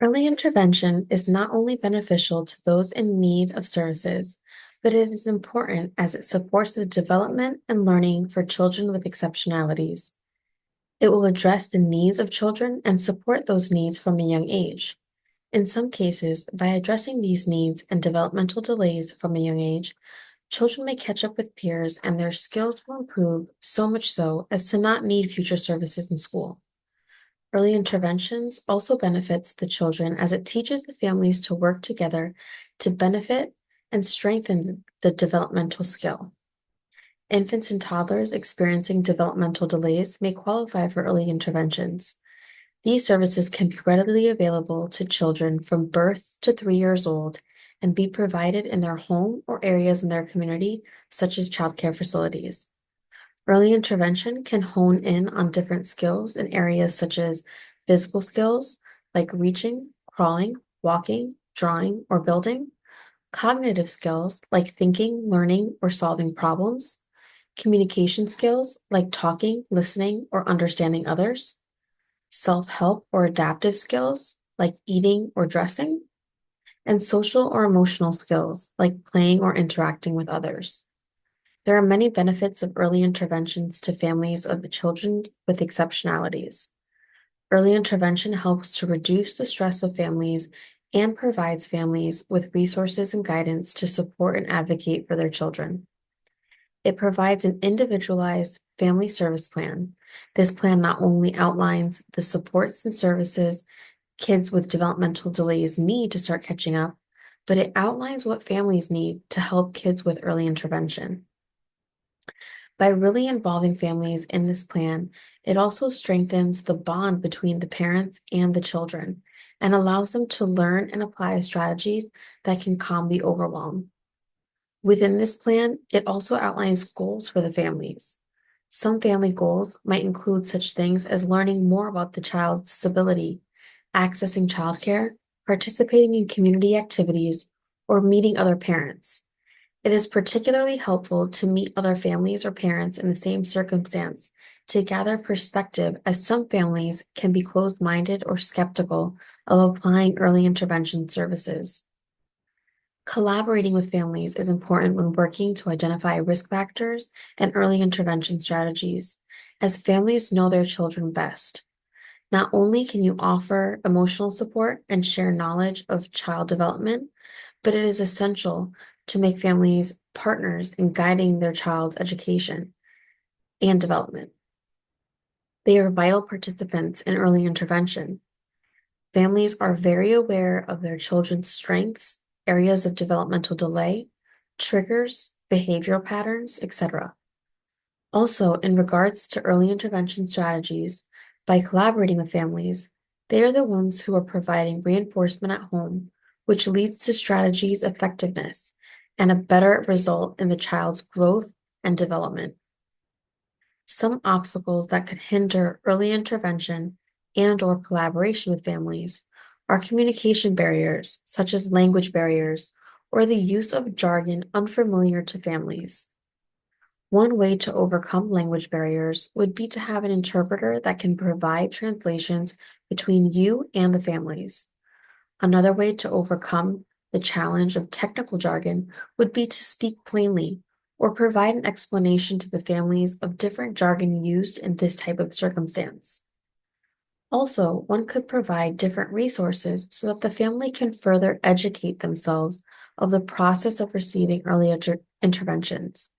Early intervention is not only beneficial to those in need of services, but it is important as it supports the development and learning for children with exceptionalities. It will address the needs of children and support those needs from a young age. In some cases, by addressing these needs and developmental delays from a young age, children may catch up with peers and their skills will improve so much so as to not need future services in school. Early interventions also benefits the children as it teaches the families to work together to benefit and strengthen the developmental skill. Infants and toddlers experiencing developmental delays may qualify for early interventions. These services can be readily available to children from birth to 3 years old and be provided in their home or areas in their community, such as childcare facilities. Early intervention can hone in on different skills in areas such as physical skills like reaching, crawling, walking, drawing, or building, cognitive skills like thinking, learning, or solving problems, communication skills like talking, listening, or understanding others, self-help or adaptive skills like eating or dressing, and social or emotional skills like playing or interacting with others. There are many benefits of early interventions to families of the children with exceptionalities. Early intervention helps to reduce the stress of families and provides families with resources and guidance to support and advocate for their children. It provides an individualized family service plan. This plan not only outlines the supports and services kids with developmental delays need to start catching up, but it outlines what families need to help kids with early intervention. By really involving families in this plan, it also strengthens the bond between the parents and the children and allows them to learn and apply strategies that can calm the overwhelm. Within this plan, it also outlines goals for the families. Some family goals might include such things as learning more about the child's disability, accessing childcare, participating in community activities, or meeting other parents. It is particularly helpful to meet other families or parents in the same circumstance to gather perspective, as some families can be closed minded or skeptical of applying early intervention services. Collaborating with families is important when working to identify risk factors and early intervention strategies, as families know their children best. Not only can you offer emotional support and share knowledge of child development, but it is essential to make families partners in guiding their child's education and development. They are vital participants in early intervention. Families are very aware of their children's strengths, areas of developmental delay, triggers, behavioral patterns, etc. Also, in regards to early intervention strategies, by collaborating with families, they are the ones who are providing reinforcement at home, which leads to strategies' effectiveness and a better result in the child's growth and development. Some obstacles that could hinder early intervention and/or collaboration with families are communication barriers, such as language barriers or the use of jargon unfamiliar to families. One way to overcome language barriers would be to have an interpreter that can provide translations between you and the families. Another way to overcome the challenge of technical jargon would be to speak plainly or provide an explanation to the families of different jargon used in this type of circumstance. Also, one could provide different resources so that the family can further educate themselves of the process of receiving early interventions.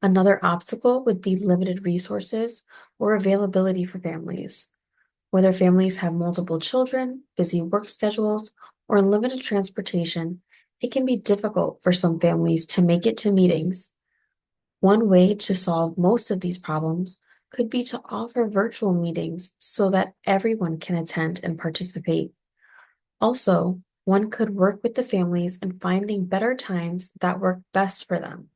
Another obstacle would be limited resources or availability for families. Whether families have multiple children, busy work schedules, or limited transportation, it can be difficult for some families to make it to meetings. One way to solve most of these problems could be to offer virtual meetings so that everyone can attend and participate. Also, one could work with the families in finding better times that work best for them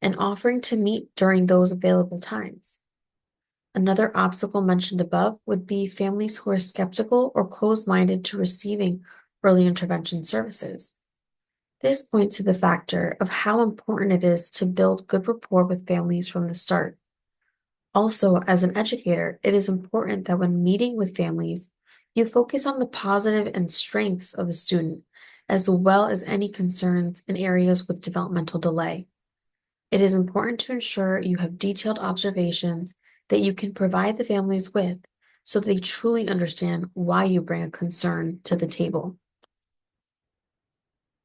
and offering to meet during those available times. Another obstacle mentioned above would be families who are skeptical or closed-minded to receiving early intervention services. This points to the factor of how important it is to build good rapport with families from the start. Also, as an educator, it is important that when meeting with families, You focus on the positive and strengths of a student, as well as any concerns in areas with developmental delay. It is important to ensure you have detailed observations that you can provide the families with so they truly understand why you bring a concern to the table.